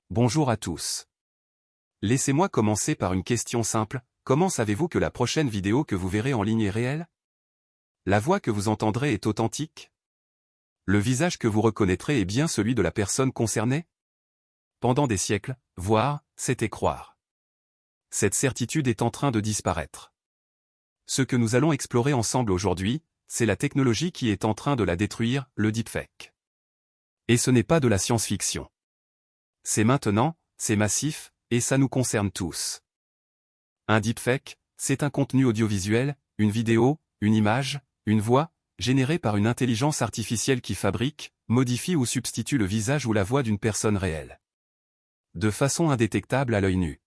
Bonjour à tous. Laissez-moi commencer par une question simple, comment savez-vous que la prochaine vidéo que vous verrez en ligne est réelle? La voix que vous entendrez est authentique? Le visage que vous reconnaîtrez est bien celui de la personne concernée? Pendant des siècles, voir, c'était croire. Cette certitude est en train de disparaître. Ce que nous allons explorer ensemble aujourd'hui, c'est la technologie qui est en train de la détruire, le deepfake. Et ce n'est pas de la science-fiction. C'est maintenant, c'est massif, et ça nous concerne tous. Un deepfake, c'est un contenu audiovisuel, une vidéo, une image, une voix, générée par une intelligence artificielle qui fabrique, modifie ou substitue le visage ou la voix d'une personne réelle. De façon indétectable à l'œil nu.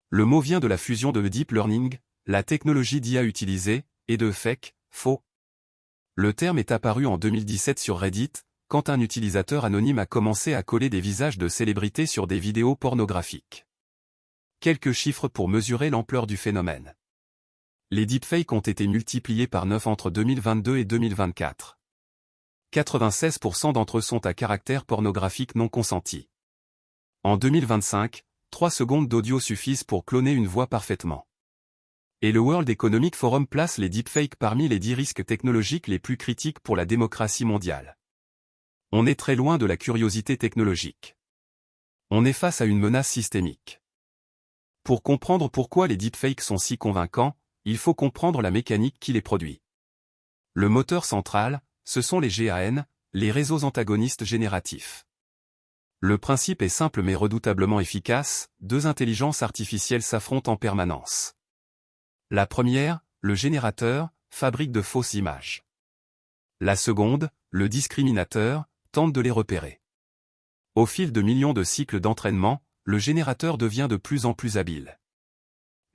Le mot vient de la fusion de deep learning, la technologie d'IA utilisée, et de fake, faux. Le terme est apparu en 2017 sur Reddit, quand un utilisateur anonyme a commencé à coller des visages de célébrités sur des vidéos pornographiques. Quelques chiffres pour mesurer l'ampleur du phénomène. Les deepfakes ont été multipliés par 9 entre 2022 et 2024. 96% d'entre eux sont à caractère pornographique non consenti. En 2025, 3 secondes d'audio suffisent pour cloner une voix parfaitement. Et le World Economic Forum place les deepfakes parmi les 10 risques technologiques les plus critiques pour la démocratie mondiale. On est très loin de la curiosité technologique. On est face à une menace systémique. Pour comprendre pourquoi les deepfakes sont si convaincants, il faut comprendre la mécanique qui les produit. Le moteur central, ce sont les GAN, les réseaux antagonistes génératifs. Le principe est simple mais redoutablement efficace, deux intelligences artificielles s'affrontent en permanence. La première, le générateur, fabrique de fausses images. La seconde, le discriminateur, tente de les repérer. Au fil de millions de cycles d'entraînement, le générateur devient de plus en plus habile.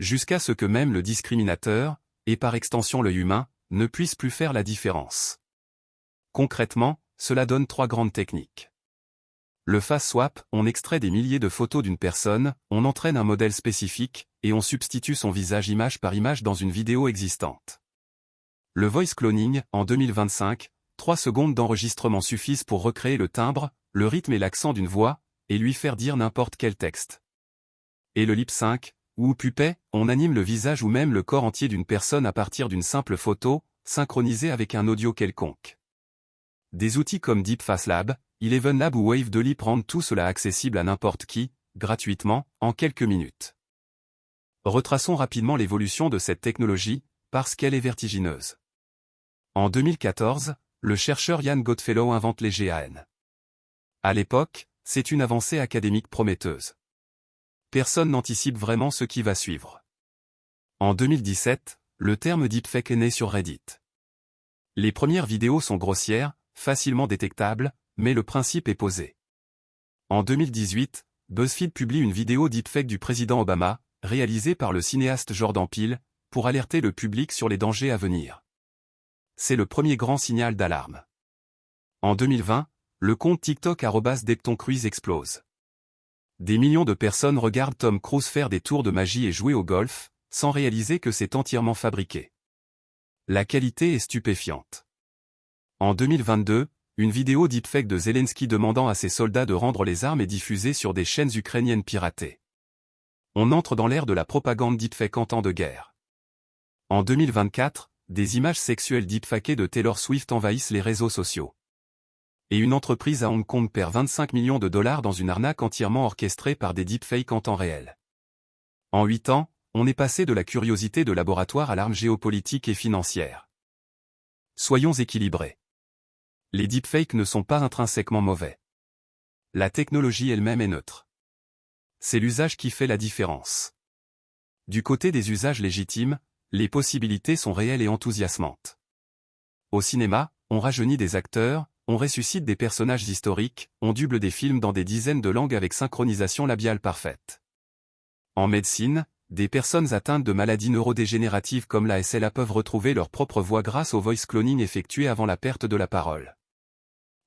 Jusqu'à ce que même le discriminateur, et par extension l'œil humain, ne puisse plus faire la différence. Concrètement, cela donne 3 grandes techniques. Le face swap, on extrait des milliers de photos d'une personne, on entraîne un modèle spécifique, et on substitue son visage image par image dans une vidéo existante. Le voice cloning, en 2025, 3 secondes d'enregistrement suffisent pour recréer le timbre, le rythme et l'accent d'une voix, et lui faire dire n'importe quel texte. Et le lip sync, ou puppet, on anime le visage ou même le corps entier d'une personne à partir d'une simple photo, synchronisée avec un audio quelconque. Des outils comme Deep Face Lab, Eleven Lab ou Wave de Lip rendent tout cela accessible à n'importe qui, gratuitement, en quelques minutes. Retraçons rapidement l'évolution de cette technologie, parce qu'elle est vertigineuse. En 2014, le chercheur Ian Goodfellow invente les GAN. À l'époque, c'est une avancée académique prometteuse. Personne n'anticipe vraiment ce qui va suivre. En 2017, le terme deepfake est né sur Reddit. Les premières vidéos sont grossières, facilement détectables, mais le principe est posé. En 2018, BuzzFeed publie une vidéo deepfake du président Obama, réalisée par le cinéaste Jordan Peele, pour alerter le public sur les dangers à venir. C'est le premier grand signal d'alarme. En 2020, le compte TikTok @DeptonCruise explose. Des millions de personnes regardent Tom Cruise faire des tours de magie et jouer au golf, sans réaliser que c'est entièrement fabriqué. La qualité est stupéfiante. En 2022, une vidéo deepfake de Zelensky demandant à ses soldats de rendre les armes est diffusée sur des chaînes ukrainiennes piratées. On entre dans l'ère de la propagande deepfake en temps de guerre. En 2024, des images sexuelles deepfakées de Taylor Swift envahissent les réseaux sociaux. Et une entreprise à Hong Kong perd 25 millions de dollars dans une arnaque entièrement orchestrée par des deepfakes en temps réel. En 8 ans, on est passé de la curiosité de laboratoire à l'arme géopolitique et financière. Soyons équilibrés. Les deepfakes ne sont pas intrinsèquement mauvais. La technologie elle-même est neutre. C'est l'usage qui fait la différence. Du côté des usages légitimes, les possibilités sont réelles et enthousiasmantes. Au cinéma, on rajeunit des acteurs, on ressuscite des personnages historiques, on double des films dans des dizaines de langues avec synchronisation labiale parfaite. En médecine, des personnes atteintes de maladies neurodégénératives comme la SLA peuvent retrouver leur propre voix grâce au voice cloning effectué avant la perte de la parole.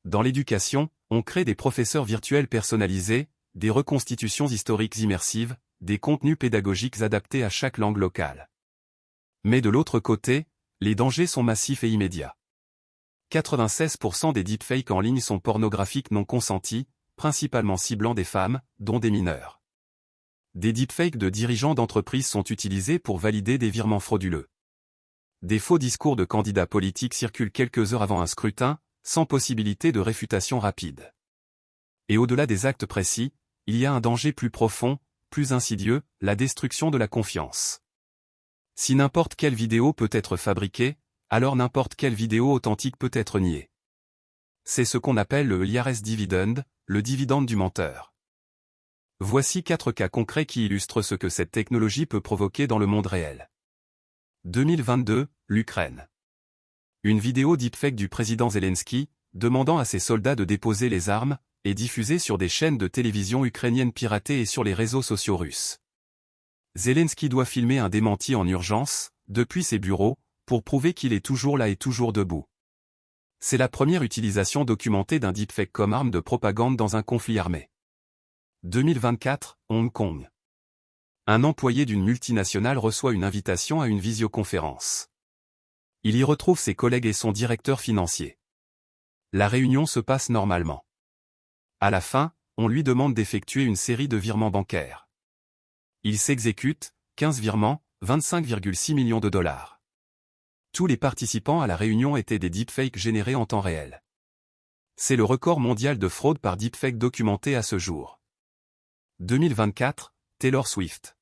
Dans l'éducation, on crée des professeurs virtuels personnalisés, des reconstitutions historiques immersives, des contenus pédagogiques adaptés à chaque langue locale. Mais de l'autre côté, les dangers sont massifs et immédiats. 96% des deepfakes en ligne sont pornographiques non consentis, principalement ciblant des femmes, dont des mineurs. Des deepfakes de dirigeants d'entreprises sont utilisés pour valider des virements frauduleux. Des faux discours de candidats politiques circulent quelques heures avant un scrutin, sans possibilité de réfutation rapide. Et au-delà des actes précis, il y a un danger plus profond, plus insidieux, la destruction de la confiance. Si n'importe quelle vidéo peut être fabriquée, alors n'importe quelle vidéo authentique peut être niée. C'est ce qu'on appelle le liar's dividend, le dividende du menteur. Voici 4 cas concrets qui illustrent ce que cette technologie peut provoquer dans le monde réel. 2022, l'Ukraine. Une vidéo deepfake du président Zelensky, demandant à ses soldats de déposer les armes, est diffusée sur des chaînes de télévision ukrainiennes piratées et sur les réseaux sociaux russes. Zelensky doit filmer un démenti en urgence, depuis ses bureaux, pour prouver qu'il est toujours là et toujours debout. C'est la première utilisation documentée d'un deepfake comme arme de propagande dans un conflit armé. 2024, Hong Kong. Un employé d'une multinationale reçoit une invitation à une visioconférence. Il y retrouve ses collègues et son directeur financier. La réunion se passe normalement. À la fin, on lui demande d'effectuer une série de virements bancaires. Il s'exécute, 15 virements, 25,6 millions de dollars. Tous les participants à la réunion étaient des deepfakes générés en temps réel. C'est le record mondial de fraude par deepfake documenté à ce jour. 2024, Taylor Swift.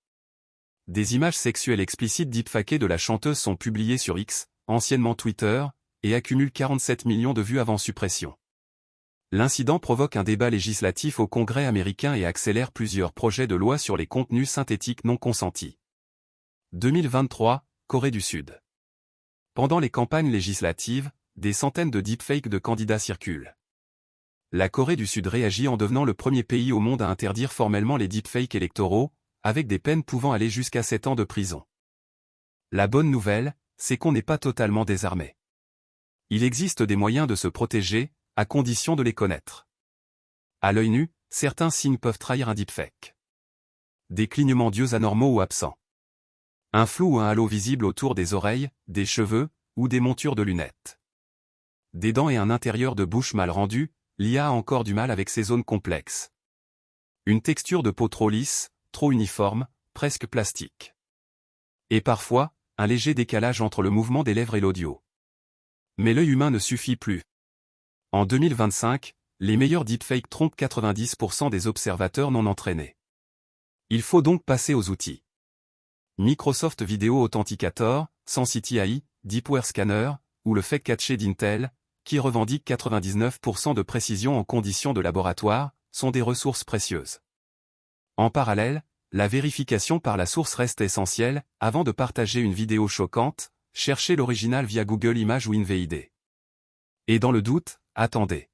Des images sexuelles explicites deepfakées de la chanteuse sont publiées sur X, anciennement Twitter, et accumulent 47 millions de vues avant suppression. L'incident provoque un débat législatif au Congrès américain et accélère plusieurs projets de loi sur les contenus synthétiques non consentis. 2023, Corée du Sud. Pendant les campagnes législatives, des centaines de deepfakes de candidats circulent. La Corée du Sud réagit en devenant le premier pays au monde à interdire formellement les deepfakes électoraux, avec des peines pouvant aller jusqu'à 7 ans de prison. La bonne nouvelle, c'est qu'on n'est pas totalement désarmé. Il existe des moyens de se protéger, à condition de les connaître. À l'œil nu, certains signes peuvent trahir un deepfake. Des clignements d'yeux anormaux ou absents. Un flou ou un halo visible autour des oreilles, des cheveux, ou des montures de lunettes. Des dents et un intérieur de bouche mal rendu, l'IA a encore du mal avec ces zones complexes. Une texture de peau trop lisse, trop uniforme, presque plastique. Et parfois, un léger décalage entre le mouvement des lèvres et l'audio. Mais l'œil humain ne suffit plus. En 2025, les meilleurs deepfakes trompent 90% des observateurs non entraînés. Il faut donc passer aux outils. Microsoft Video Authenticator, Sensity AI, Deepware Scanner, ou le Fake Caché d'Intel, qui revendiquent 99% de précision en conditions de laboratoire, sont des ressources précieuses. En parallèle, la vérification par la source reste essentielle, avant de partager une vidéo choquante, cherchez l'original via Google Images ou InVid. Et dans le doute, attendez.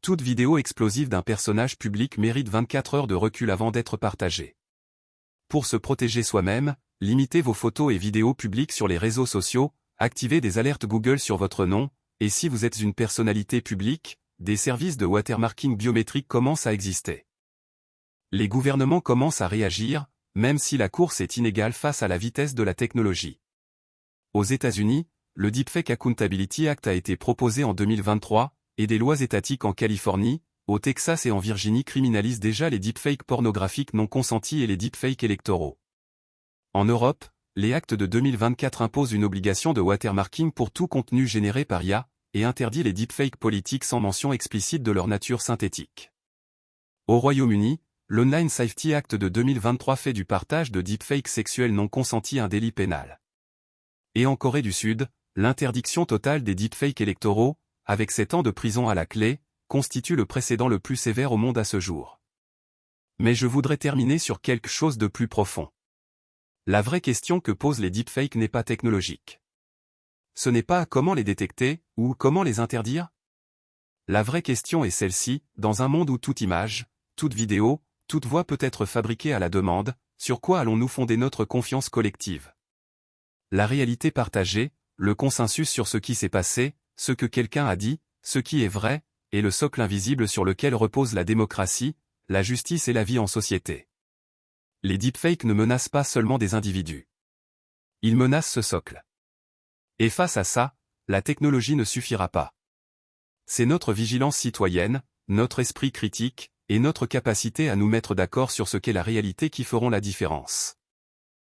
Toute vidéo explosive d'un personnage public mérite 24 heures de recul avant d'être partagée. Pour se protéger soi-même, limitez vos photos et vidéos publiques sur les réseaux sociaux, activez des alertes Google sur votre nom, et si vous êtes une personnalité publique, des services de watermarking biométrique commencent à exister. Les gouvernements commencent à réagir, même si la course est inégale face à la vitesse de la technologie. Aux États-Unis, le Deepfake Accountability Act a été proposé en 2023, et des lois étatiques en Californie, au Texas et en Virginie criminalisent déjà les deepfakes pornographiques non consentis et les deepfakes électoraux. En Europe, les actes de 2024 imposent une obligation de watermarking pour tout contenu généré par IA, et interdit les deepfakes politiques sans mention explicite de leur nature synthétique. Au Royaume-Uni, l'Online Safety Act de 2023 fait du partage de deepfakes sexuels non consentis un délit pénal. Et en Corée du Sud, l'interdiction totale des deepfakes électoraux, avec 7 ans de prison à la clé, constitue le précédent le plus sévère au monde à ce jour. Mais je voudrais terminer sur quelque chose de plus profond. La vraie question que posent les deepfakes n'est pas technologique. Ce n'est pas comment les détecter, ou comment les interdire. La vraie question est celle-ci, dans un monde où toute image, toute vidéo, toute voix peut être fabriquée à la demande, sur quoi allons-nous fonder notre confiance collective? La réalité partagée, le consensus sur ce qui s'est passé, ce que quelqu'un a dit, ce qui est vrai, est le socle invisible sur lequel repose la démocratie, la justice et la vie en société. Les deepfakes ne menacent pas seulement des individus. Ils menacent ce socle. Et face à ça, la technologie ne suffira pas. C'est notre vigilance citoyenne, notre esprit critique, et notre capacité à nous mettre d'accord sur ce qu'est la réalité qui feront la différence.